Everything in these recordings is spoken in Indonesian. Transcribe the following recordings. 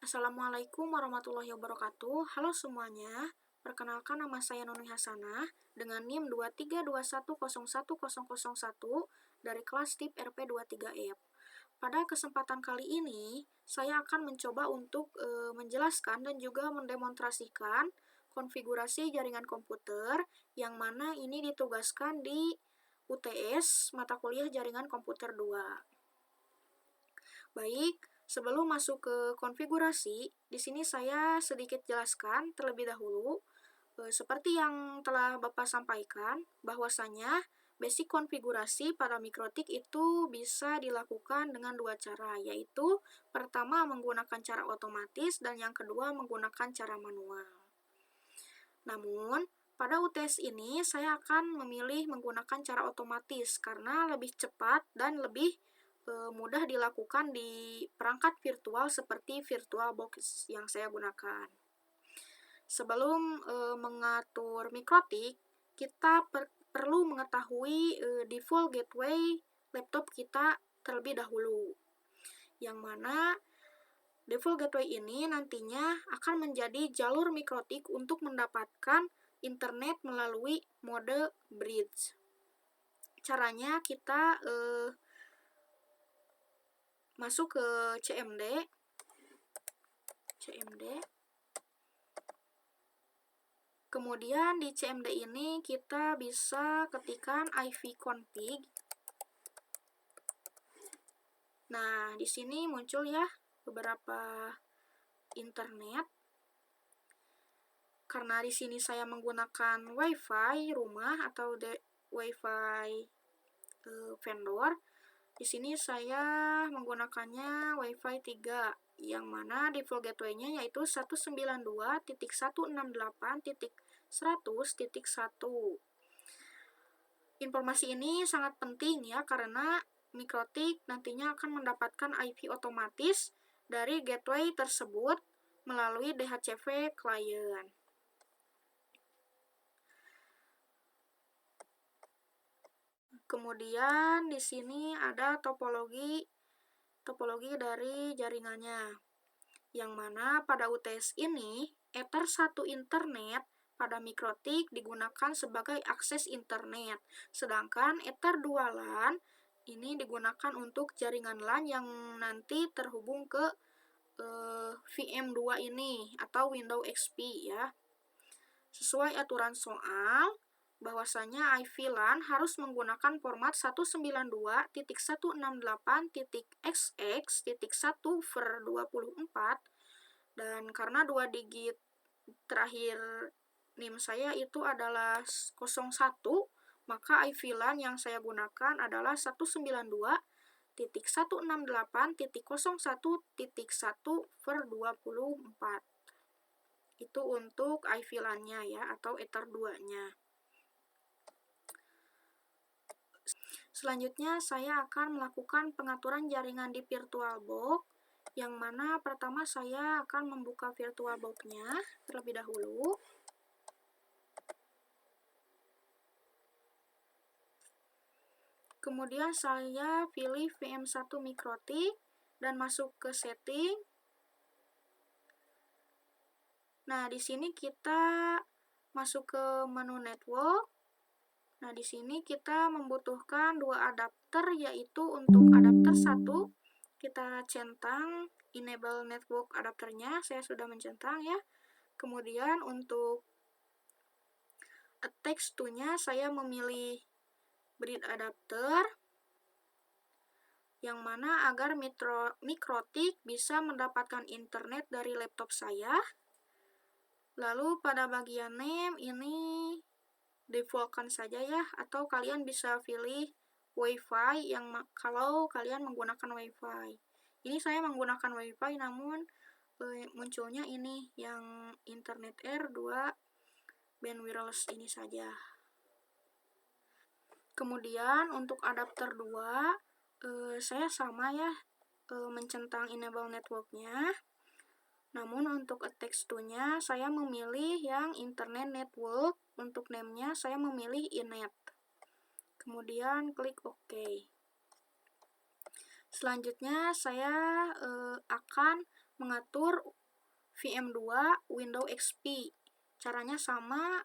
Assalamualaikum warahmatullahi wabarakatuh. Halo semuanya, perkenalkan nama saya Nuni Hasanah dengan NIM 2321010101 dari kelas TIP RP23F. Pada kesempatan kali ini, saya akan mencoba untuk menjelaskan dan juga mendemonstrasikan konfigurasi jaringan komputer yang mana ini ditugaskan di UTS mata kuliah Jaringan Komputer 2. Baik, sebelum masuk ke konfigurasi, di sini saya sedikit jelaskan terlebih dahulu. Seperti yang telah Bapak sampaikan, bahwasanya basic konfigurasi pada mikrotik itu bisa dilakukan dengan dua cara, yaitu pertama menggunakan cara otomatis dan yang kedua menggunakan cara manual. Namun, pada UTS ini saya akan memilih menggunakan cara otomatis karena lebih cepat dan lebih mudah dilakukan di perangkat virtual seperti VirtualBox yang saya gunakan. Sebelum mengatur mikrotik, kita perlu mengetahui default gateway laptop kita terlebih dahulu. Yang mana default gateway ini nantinya akan menjadi jalur mikrotik untuk mendapatkan internet melalui mode bridge. Caranya kita masuk ke CMD. Kemudian di CMD ini kita bisa ketikkan ipconfig. Nah, di sini muncul ya beberapa internet. Karena di sini saya menggunakan WiFi rumah atau WiFi vendor. Di sini saya menggunakannya WiFi 3, yang mana default gateway-nya yaitu 192.168.100.1. Informasi ini sangat penting ya, karena mikrotik nantinya akan mendapatkan IP otomatis dari gateway tersebut melalui DHCP client. Kemudian di sini ada topologi dari jaringannya, yang mana pada UTS ini Ether 1 internet pada mikrotik digunakan sebagai akses internet, sedangkan Ether 2 LAN ini digunakan untuk jaringan LAN yang nanti terhubung ke VM2 ini atau Windows XP ya. Sesuai aturan soal, bahwasanya IP LAN harus menggunakan format 192.168.xx.1/24, dan karena 2 digit terakhir NIM saya itu adalah 01, maka IP LAN yang saya gunakan adalah 192.168.01.1/24. Itu untuk IP LAN-nya ya, atau Ether 2-nya. Selanjutnya saya akan melakukan pengaturan jaringan di VirtualBox, yang mana pertama saya akan membuka VirtualBox-nya terlebih dahulu. Kemudian saya pilih VM1 mikrotik dan masuk ke setting. Nah, di sini kita masuk ke menu network. Nah, di sini kita membutuhkan dua adapter, yaitu untuk adapter 1 kita centang enable network adapternya, saya sudah mencentang ya. Kemudian untuk attach to-nya saya memilih bridge adapter, yang mana agar mikrotik bisa mendapatkan internet dari laptop saya. Lalu pada bagian name ini defaultkan saja ya, atau kalian bisa pilih WiFi yang kalau kalian menggunakan WiFi. Ini saya menggunakan WiFi, namun munculnya ini yang Internet Air 2 band wireless ini saja. Kemudian untuk adapter 2 saya sama ya, mencentang enable network-nya. Namun untuk attach to-nya saya memilih yang internet network. Untuk name-nya saya memilih inet. Kemudian klik OK. Selanjutnya saya akan mengatur VM2 Windows XP. Caranya sama,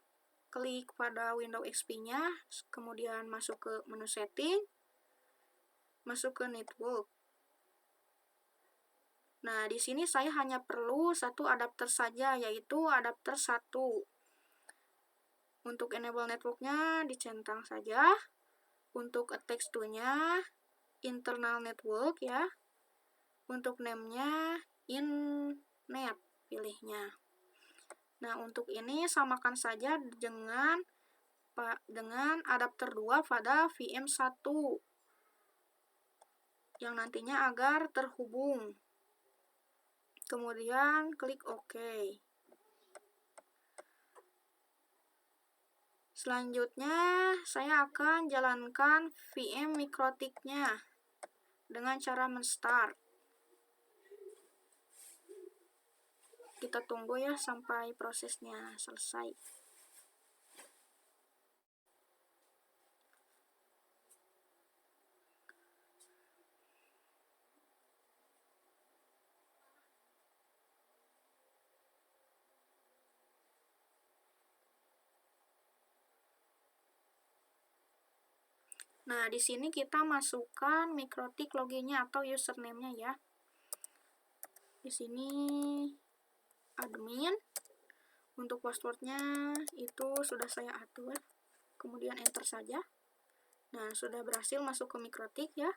klik pada Windows XP-nya, kemudian masuk ke menu setting, masuk ke network. Nah, di sini saya hanya perlu satu adapter saja, yaitu adapter 1. Untuk enable network-nya dicentang saja. Untuk attach to-nya internal network ya. Untuk name-nya innet pilihnya. Nah, untuk ini samakan saja dengan adapter 2 pada VM1 yang nantinya agar terhubung. Kemudian klik OK. Selanjutnya, saya akan jalankan VM Mikrotik-nya dengan cara men-start. Kita tunggu ya sampai prosesnya selesai. Nah, di sini kita masukkan Mikrotik loginnya atau username-nya ya. Di sini admin. Untuk passwordnya itu sudah saya atur. Kemudian enter saja. Nah, sudah berhasil masuk ke Mikrotik ya.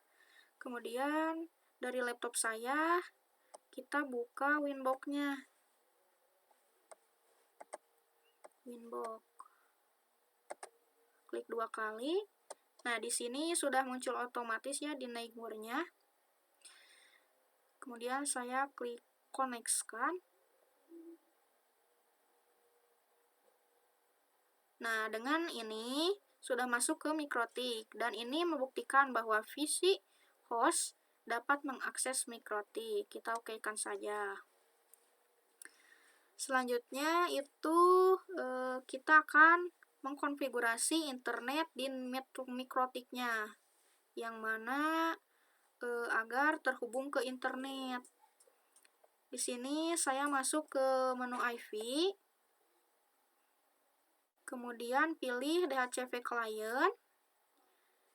Kemudian dari laptop saya kita buka Winbox-nya. Winbox. Klik 2 kali. Nah, di sini sudah muncul otomatis ya di neighbor-nya. Kemudian saya klik connect-kan. Nah, dengan ini sudah masuk ke Mikrotik dan ini membuktikan bahwa VC host dapat mengakses Mikrotik. Kita okekan saja. Selanjutnya itu kita akan mengkonfigurasi internet di Mikrotik-nya yang mana agar terhubung ke internet. Di sini saya masuk ke menu IV. Kemudian pilih DHCP Client.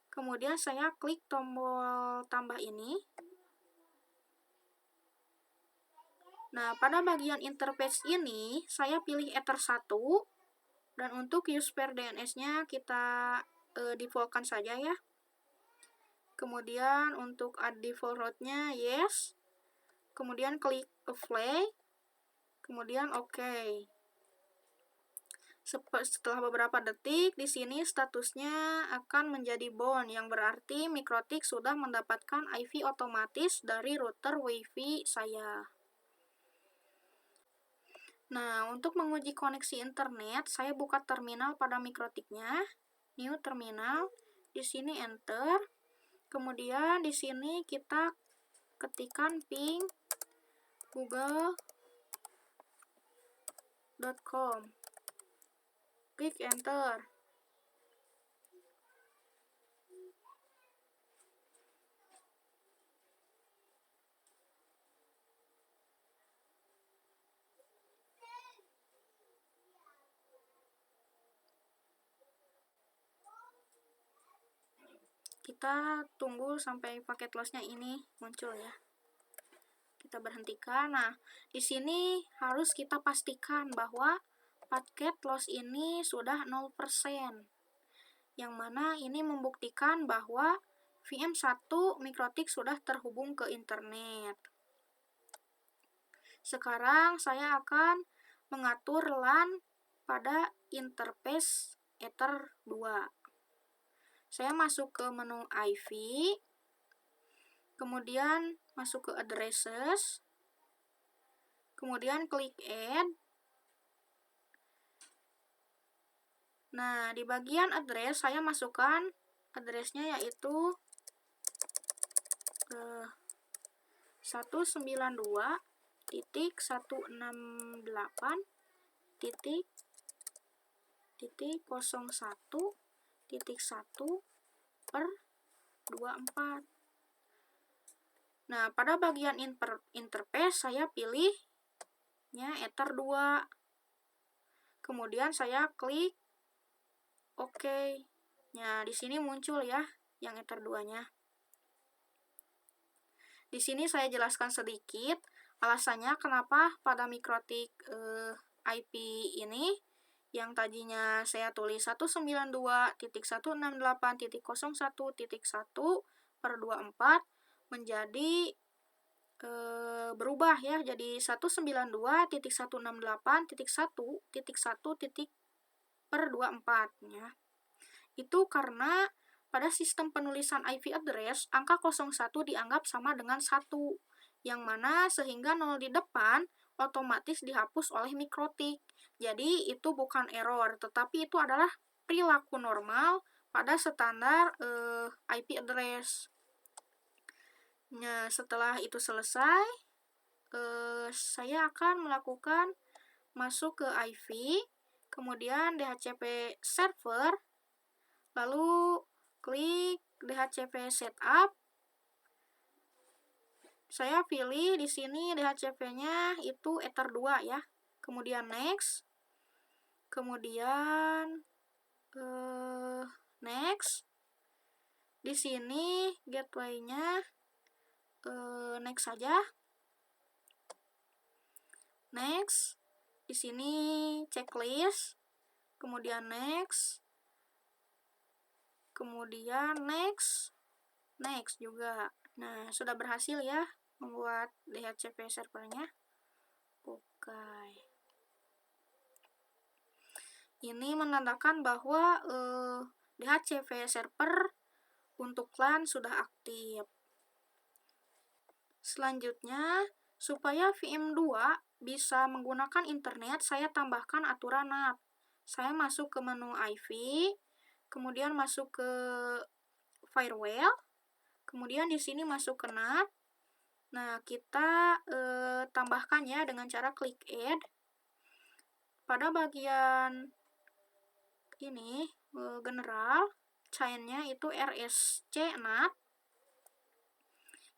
Kemudian saya klik tombol tambah ini. Nah, pada bagian interface ini, saya pilih Ether 1. Dan untuk use pair DNS-nya kita default-kan saja ya. Kemudian untuk add default route-nya, yes. Kemudian klik apply. Kemudian OK. Setelah beberapa detik, di sini statusnya akan menjadi bound, yang berarti Mikrotik sudah mendapatkan IV otomatis dari router WiFi saya. Nah, untuk menguji koneksi internet, saya buka terminal pada Mikrotik-nya, new terminal, di sini enter. Kemudian di sini kita ketikkan ping google.com. Klik enter. Kita tunggu sampai paket loss-nya ini muncul ya. Kita berhentikan. Nah, di sini harus kita pastikan bahwa paket loss ini sudah 0%. Yang mana ini membuktikan bahwa VM1 Mikrotik sudah terhubung ke internet. Sekarang saya akan mengatur LAN pada interface Ether 2. Saya masuk ke menu IV, kemudian masuk ke addresses, kemudian klik add. Nah, di bagian address saya masukkan addressnya yaitu 192.168.01.1/24. Nah, pada bagian interface saya pilih Ether 2. Kemudian saya klik OK. Nah, di sini muncul ya yang Ether 2-nya. Di sini saya jelaskan sedikit alasannya kenapa pada MikroTik IP ini yang tadinya saya tulis 192.168.01.24 menjadi berubah ya jadi 192.168.1.1.24 ya. Itu karena pada sistem penulisan IP address, angka 01 dianggap sama dengan 1, yang mana sehingga 0 di depan otomatis dihapus oleh MikroTik. Jadi itu bukan error, tetapi itu adalah perilaku normal pada standar IP address. Nah, setelah itu selesai, saya akan melakukan masuk ke IV, kemudian DHCP server, lalu klik DHCP setup. Saya pilih di sini DHCP-nya itu Ether 2 ya. Kemudian next. Kemudian next. Di sini gateway-nya next saja. Next. Di sini checklist. Kemudian next. Kemudian next juga. Nah, sudah berhasil ya membuat DHCP servernya. Oke. Ini menandakan bahwa DHCP server untuk LAN sudah aktif. Selanjutnya, supaya VM2 bisa menggunakan internet, saya tambahkan aturan NAT. Saya masuk ke menu IV, kemudian masuk ke firewall, kemudian di sini masuk ke NAT. Nah, kita tambahkan ya dengan cara klik add. Pada bagian ini general, chain-nya itu RSC NAT.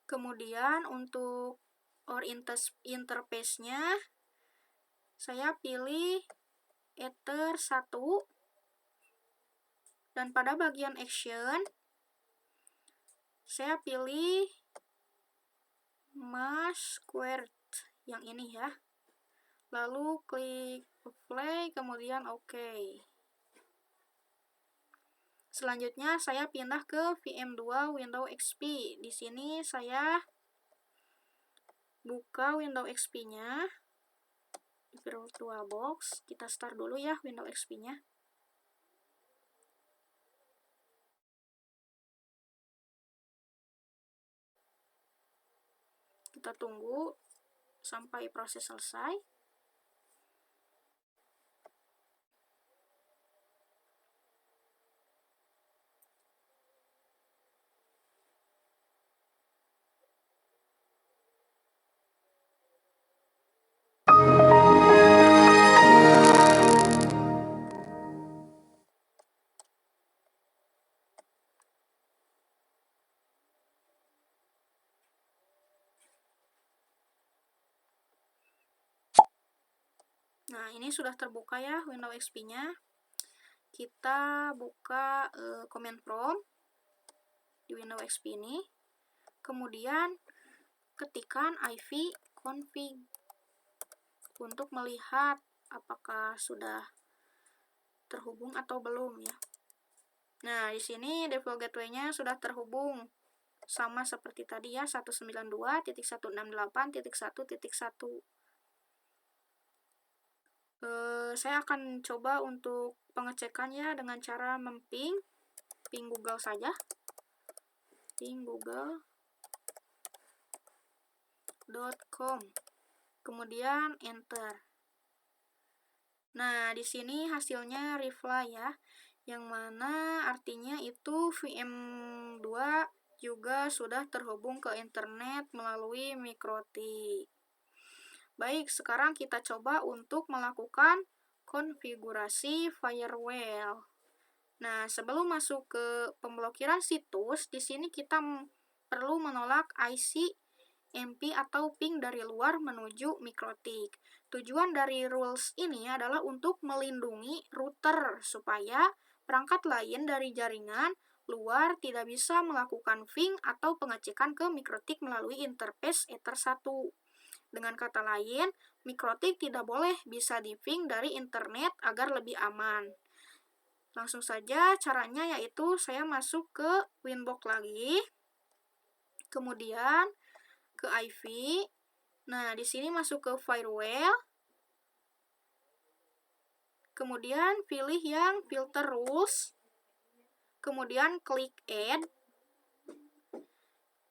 Kemudian untuk interface-nya saya pilih Ether 1. Dan pada bagian action saya pilih mask squared yang ini ya. Lalu klik apply, kemudian OK. Selanjutnya saya pindah ke VM2 Windows XP. Di sini saya buka Windows XP-nya di VirtualBox. Kita start dulu ya Windows XP-nya. Kita tunggu sampai proses selesai. Nah, ini sudah terbuka ya Windows XP-nya. Kita buka command prompt di Windows XP ini. Kemudian ketikkan IV config untuk melihat apakah sudah terhubung atau belum ya. Nah, di sini default gateway-nya sudah terhubung sama seperti tadi ya, 192.168.1.1. Saya akan coba untuk pengecekannya dengan cara ping Google saja. Ping google.com. Kemudian enter. Nah, di sini hasilnya reply ya, yang mana artinya itu VM2 juga sudah terhubung ke internet melalui MikroTik. Baik, sekarang kita coba untuk melakukan konfigurasi firewall. Nah, sebelum masuk ke pemblokiran situs, di sini kita perlu menolak IC MP atau ping dari luar menuju mikrotik. Tujuan dari rules ini adalah untuk melindungi router supaya perangkat lain dari jaringan luar tidak bisa melakukan ping atau pengecekan ke mikrotik melalui interface Ether 1. Dengan kata lain, mikrotik tidak boleh bisa di-ping dari internet agar lebih aman. Langsung saja caranya yaitu saya masuk ke Winbox lagi, kemudian ke IV. Nah, di sini masuk ke firewall, kemudian pilih yang filter rules, kemudian klik add.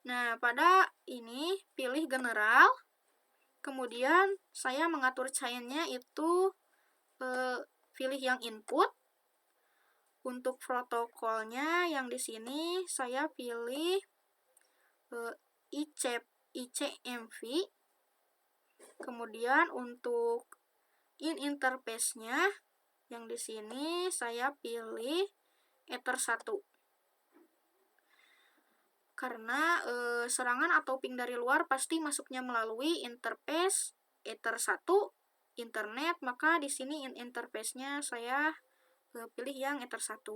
Nah, pada ini pilih general, kemudian saya mengatur chain-nya itu pilih yang input. Untuk protokolnya yang di sini saya pilih ICMV. Kemudian untuk interface-nya yang di sini saya pilih Ether 1. Karena serangan atau ping dari luar pasti masuknya melalui interface Ether 1 internet, maka di sini interface-nya saya pilih yang Ether 1.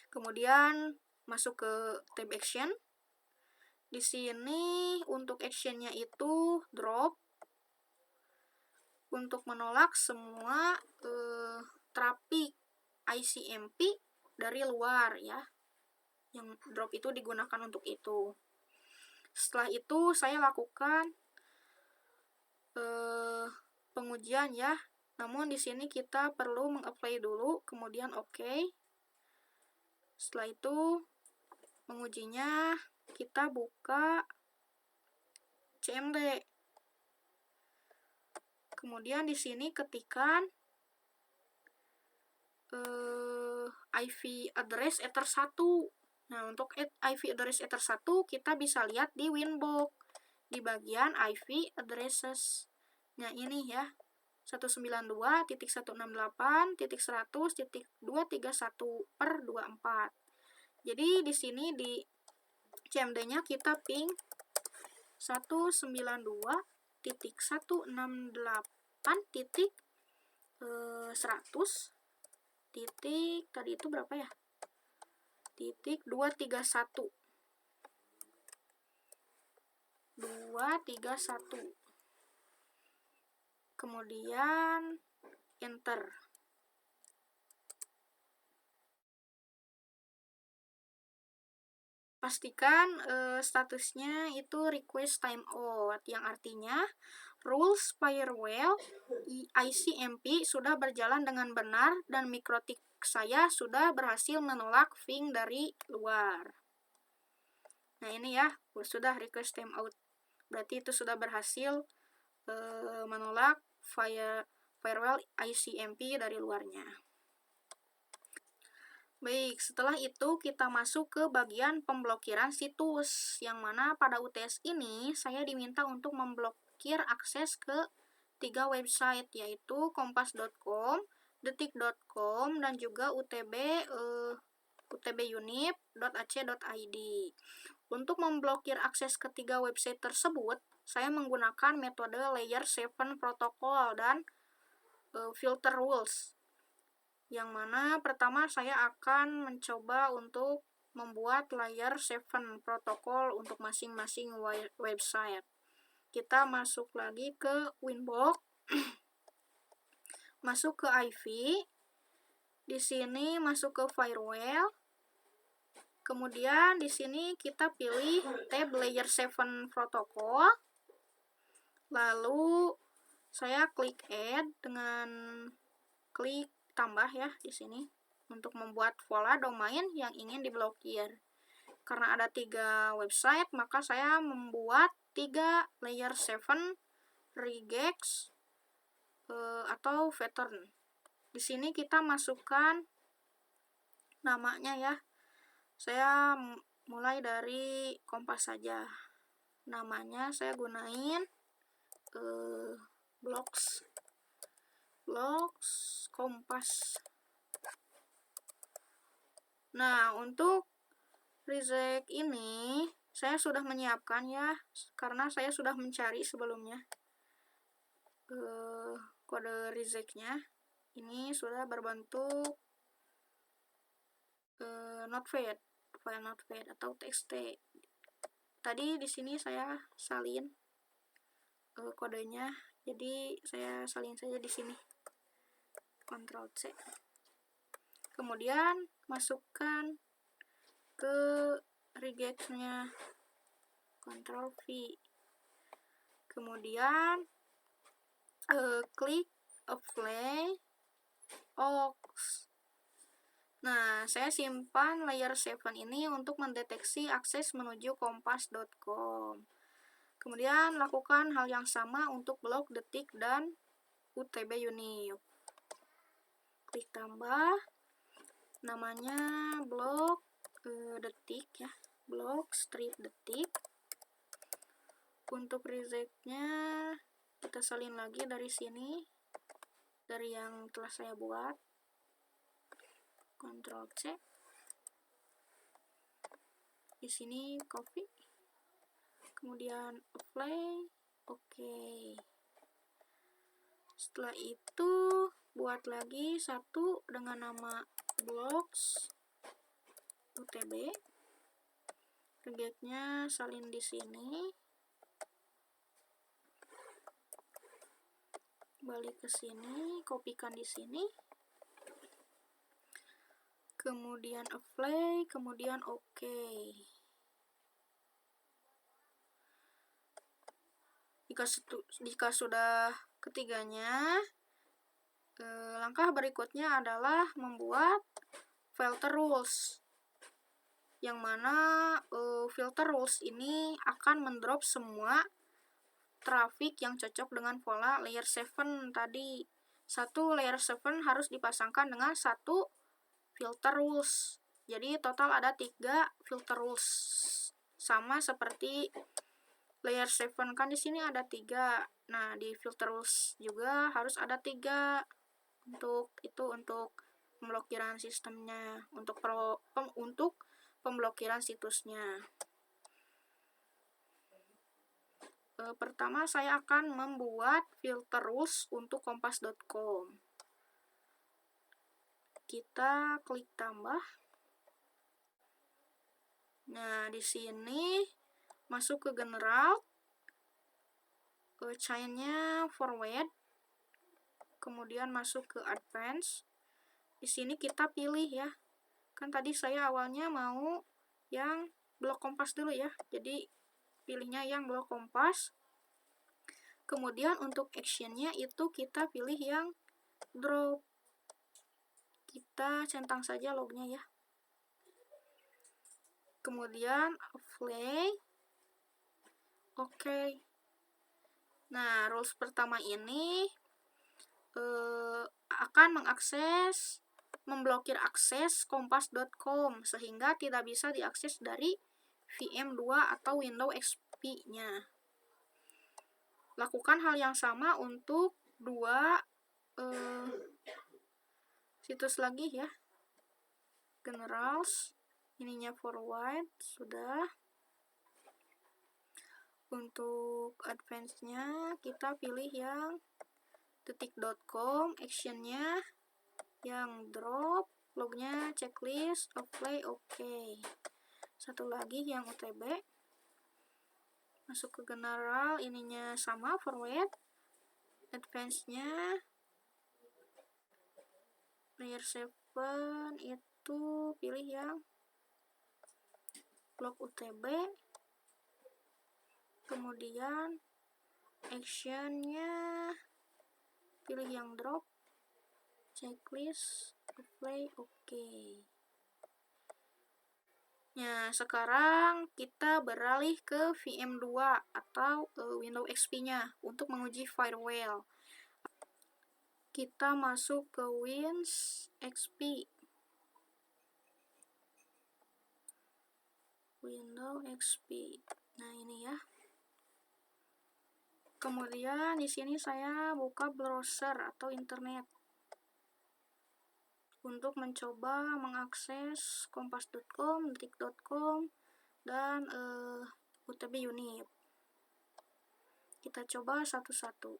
Kemudian masuk ke tab action. Di sini untuk action-nya itu drop. Untuk menolak semua traffic ICMP dari luar ya. Yang drop itu digunakan untuk itu. Setelah itu saya lakukan pengujian ya. Namun di sini kita perlu mengapply dulu, kemudian OK. Setelah itu mengujinya, kita buka CMD. Kemudian di sini ketikkan IP address Ether 1. Nah, untuk IP address Ether 1 kita bisa lihat di Winbox di bagian IP addresses. Nah, ini ya. 192.168.100.231/24. Jadi di sini di CMD-nya kita ping 192.168.100 tadi itu berapa ya? Titik 231. Kemudian enter. Pastikan statusnya itu request timeout, yang artinya rules firewall ICMP sudah berjalan dengan benar dan mikrotik saya sudah berhasil menolak ping dari luar. Nah, ini ya, sudah request timeout. Berarti itu sudah berhasil menolak firewall ICMP dari luarnya. Baik, setelah itu kita masuk ke bagian pemblokiran situs, yang mana pada UTS ini saya diminta untuk memblokir akses ke 3 website, yaitu kompas.com, detik.com, dan juga utbunip.ac.id. Untuk memblokir akses ke 3 website tersebut, saya menggunakan metode layer 7 protocol dan filter rules. Yang mana pertama saya akan mencoba untuk membuat layer 7 protokol untuk masing-masing website. Kita masuk lagi ke Winbox, masuk ke IV, di sini masuk ke firewall, kemudian di sini kita pilih tab layer 7 protokol, lalu saya klik add dengan klik tambah ya di sini untuk membuat pola domain yang ingin diblokir. Karena ada 3 website, maka saya membuat 3 layer 7 regex atau pattern. Di sini kita masukkan namanya ya. Saya mulai dari Kompas saja. Namanya saya gunain blocks Kompas. Nah, untuk reject ini Saya sudah menyiapkan ya, karena saya sudah mencari sebelumnya kode reject-nya. Ini sudah berbentuk notepad, file notepad atau txt. Tadi di sini saya salin kodenya, jadi saya salin saja di sini. Ctrl C. Kemudian masukkan ke reject-nya, Ctrl V. Kemudian klik Apply aux. Nah, saya simpan layer 7 ini untuk mendeteksi akses menuju kompas.com. Kemudian lakukan hal yang sama untuk blok detik dan UTB Univ. Klik tambah, namanya blok detik ya, blok strip detik. Untuk reject-nya kita salin lagi dari sini, dari yang telah saya buat. Ctrl C. Di sini copy. Kemudian apply. Oke. Setelah itu buat lagi satu dengan nama blocks UTB. Reject-nya salin di sini. Balik ke sini, kopikan di sini. Kemudian apply, kemudian oke. Jika sudah ketiganya, langkah berikutnya adalah membuat filter rules, yang mana filter rules ini akan mendrop semua traffic yang cocok dengan pola layer 7 tadi. Satu layer 7 harus dipasangkan dengan satu filter rules. Jadi total ada 3 filter rules. Sama seperti layer 7 kan di sini ada 3. Nah, di filter rules juga harus ada 3. Untuk pemblokiran sistemnya, untuk pemblokiran situsnya. Pertama saya akan membuat filter rules untuk kompas.com. Kita klik tambah. Nah, di sini masuk ke general, chain-nya forward, kemudian masuk ke advance. Di sini kita pilih ya. Kan tadi saya awalnya mau yang blok kompas dulu ya. Jadi pilihnya yang blok kompas. Kemudian untuk action-nya itu kita pilih yang drop. Kita centang saja lognya ya. Kemudian apply. Oke. Nah, rules pertama ini akan memblokir akses kompas.com sehingga tidak bisa diakses dari VM2 atau Windows XP-nya. Lakukan hal yang sama untuk 2 situs lagi ya. Generals, ininya forward sudah. Untuk advance-nya kita pilih yang detik.com, action-nya yang drop, lognya checklist, apply oke. Satu lagi yang UTB. Masuk ke general, ininya sama forward. Advance-nya layer 7 itu pilih yang blok UTB. Kemudian action-nya pilih yang drop, checklist, apply oke. Nah, sekarang kita beralih ke VM2 atau Windows XP-nya untuk menguji firewall. Kita masuk ke Windows XP. Windows XP. Nah, ini ya. Kemudian di sini saya buka browser atau internet untuk mencoba mengakses kompas.com, detik.com, dan UTB Unip. Kita coba satu-satu.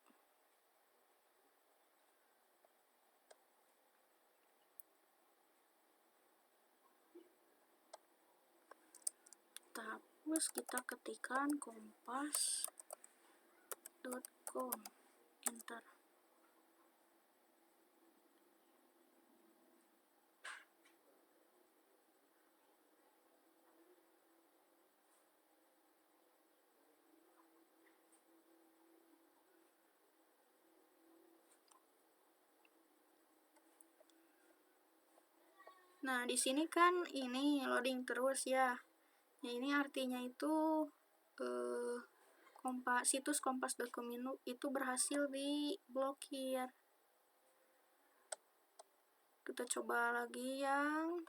Kita hapus, kita ketikkan kompas.com, enter. Nah, di sini kan ini loading terus ya. Nah, ini artinya itu situs kompas.com itu berhasil diblokir. Kita coba lagi yang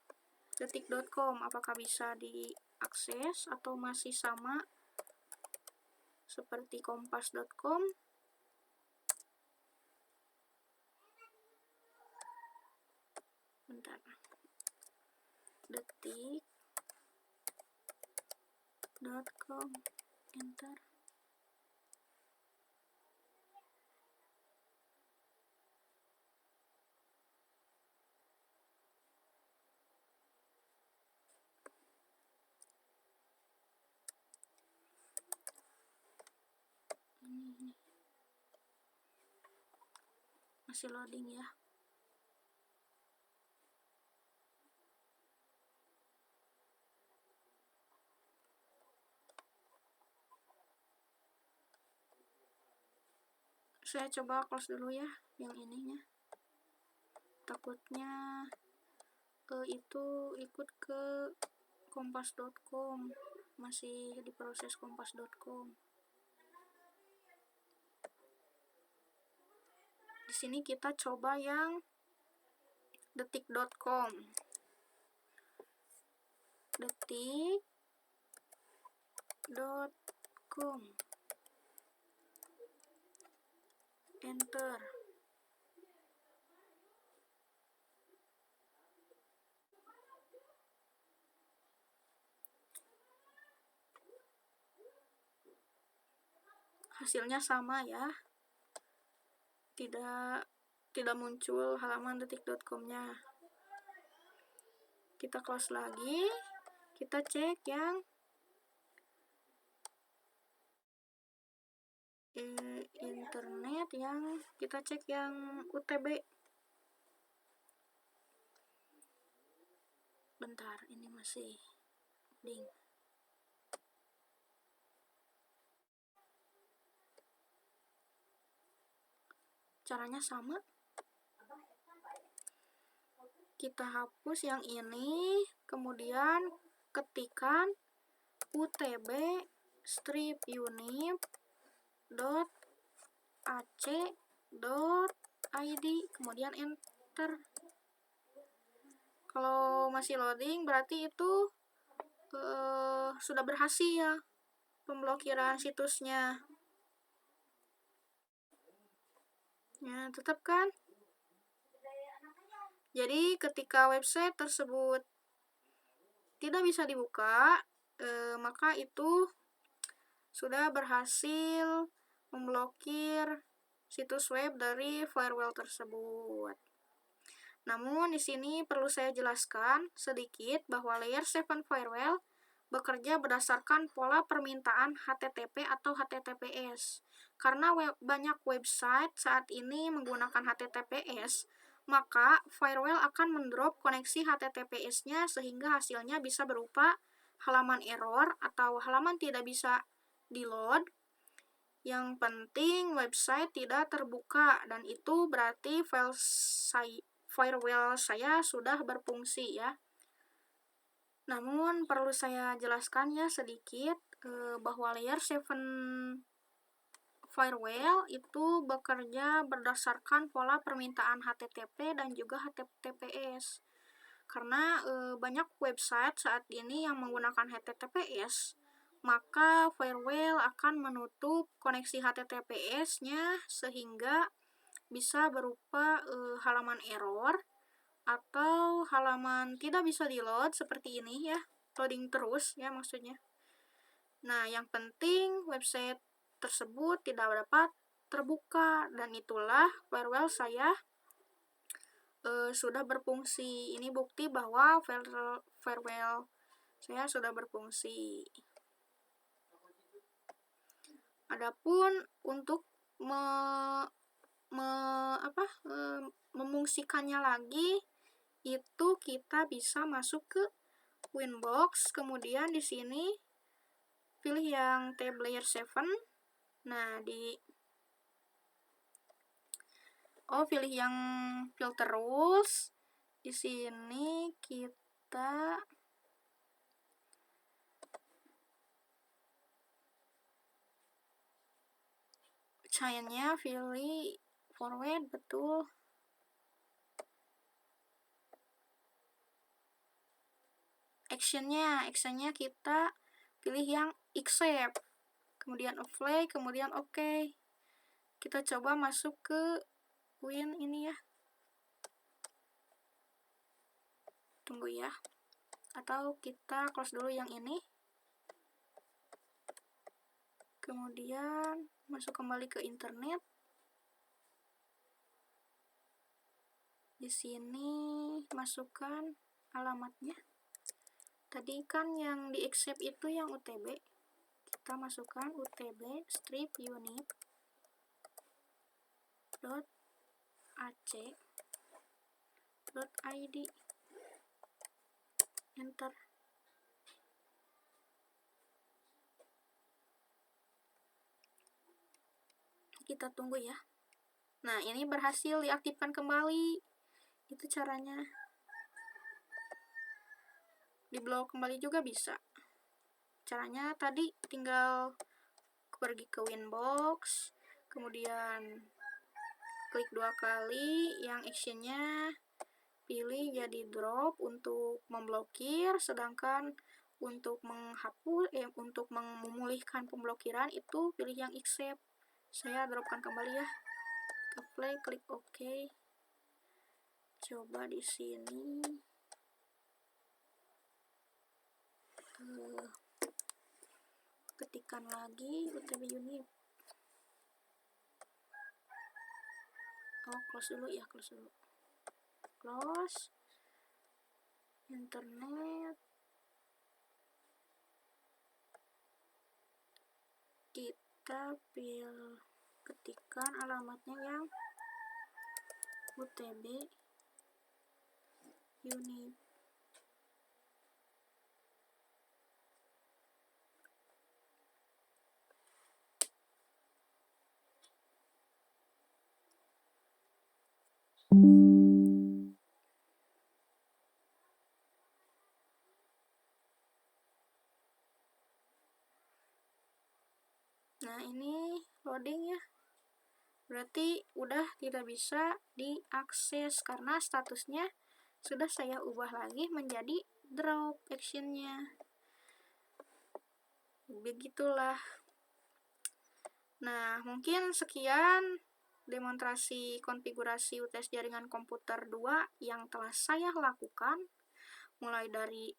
detik.com, apakah bisa diakses atau masih sama seperti kompas.com. Bentar. detik.com, enter. Ini masih loading ya. Saya coba close dulu ya yang ininya, takutnya itu ikut ke kompas.com, masih diproses kompas.com. Di sini kita coba yang detik.com. detik.com, enter. Hasilnya sama ya, tidak muncul halaman detik.com-nya. Kita close lagi, kita cek yang internet, kita cek yang UTB. Bentar, ini masih loading. Caranya sama. Kita hapus yang ini, kemudian ketikkan utb-unip.ac.id, kemudian enter. Kalau masih loading berarti itu sudah berhasil ya pemblokiran situsnya. Ya, tetap kan? Jadi ketika website tersebut tidak bisa dibuka, maka itu sudah berhasil memblokir situs web dari firewall tersebut. Namun di sini perlu saya jelaskan sedikit bahwa layer 7 firewall bekerja berdasarkan pola permintaan HTTP atau HTTPS. Karena banyak website saat ini menggunakan HTTPS, maka firewall akan mendrop koneksi HTTPS-nya sehingga hasilnya bisa berupa halaman error atau halaman tidak bisa di-load. Yang penting website tidak terbuka, dan itu berarti firewall saya sudah berfungsi ya. Namun perlu saya jelaskan ya sedikit bahwa layer 7 firewall itu bekerja berdasarkan pola permintaan HTTP dan juga HTTPS. Karena banyak website saat ini yang menggunakan HTTPS, maka firewall akan menutup koneksi HTTPS-nya sehingga bisa berupa halaman error atau halaman tidak bisa di-load seperti ini ya. loading terus ya maksudnya. Nah, yang penting website tersebut tidak dapat terbuka, dan itulah firewall saya sudah berfungsi. Ini bukti bahwa firewall saya sudah berfungsi. Adapun untuk memungsikannya lagi, itu kita bisa masuk ke Winbox, kemudian di sini pilih yang tab layer 7. Nah, pilih yang filter rules. Di sini kita giant-nya pilih forward, betul. Actionnya kita pilih yang accept, kemudian apply, kemudian OK. Kita coba masuk ke Win ini ya. Tunggu ya. Atau kita close dulu yang ini. Kemudian masuk kembali ke internet. Di sini masukkan alamatnya. Tadi kan yang di accept itu yang UTB. Kita masukkan UTB strip unit .ac.id. Enter. Kita tunggu ya. Nah, ini berhasil diaktifkan kembali. Itu caranya. Diblok kembali juga bisa. Caranya tadi tinggal pergi ke Winbox, kemudian klik 2 kali yang actionnya, pilih jadi drop untuk memblokir, sedangkan untuk untuk memulihkan pemblokiran itu pilih yang accept. Saya dropkan kembali ya. Apply, klik OK. Coba di sini. Ketikkan lagi UTB unit. Close dulu ya, close dulu. Close. Internet. Kita ketikkan alamatnya yang UTB unit. Nah, ini loading ya. Berarti udah tidak bisa diakses karena statusnya sudah saya ubah lagi menjadi drop actionnya. Begitulah. Nah, mungkin sekian demonstrasi konfigurasi UTS jaringan komputer 2 yang telah saya lakukan, mulai dari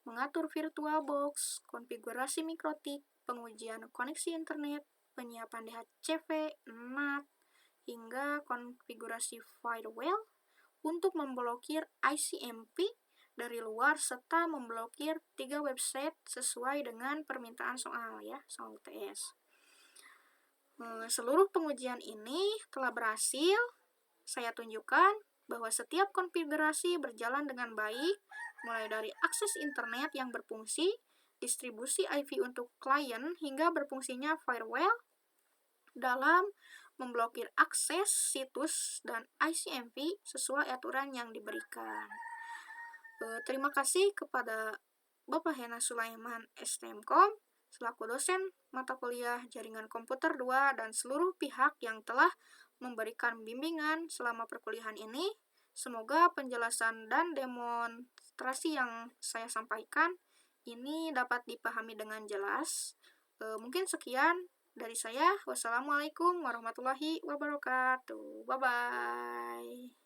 mengatur VirtualBox, konfigurasi mikrotik, pengujian koneksi internet, penyiapan DHCP, NAT, hingga konfigurasi firewall untuk memblokir ICMP dari luar serta memblokir 3 website sesuai dengan permintaan soal UTS. Seluruh pengujian ini telah berhasil. Saya tunjukkan bahwa setiap konfigurasi berjalan dengan baik, mulai dari akses internet yang berfungsi, distribusi IP untuk klien, hingga berfungsinya firewall dalam memblokir akses situs dan ICMP sesuai aturan yang diberikan. Terima kasih kepada Bapak Hena Sulaiman STMkom selaku dosen mata kuliah Jaringan Komputer 2 dan seluruh pihak yang telah memberikan bimbingan selama perkuliahan ini. Semoga penjelasan dan demonstrasi yang saya sampaikan ini dapat dipahami dengan jelas. Mungkin sekian dari saya. Wassalamualaikum warahmatullahi wabarakatuh. Bye-bye.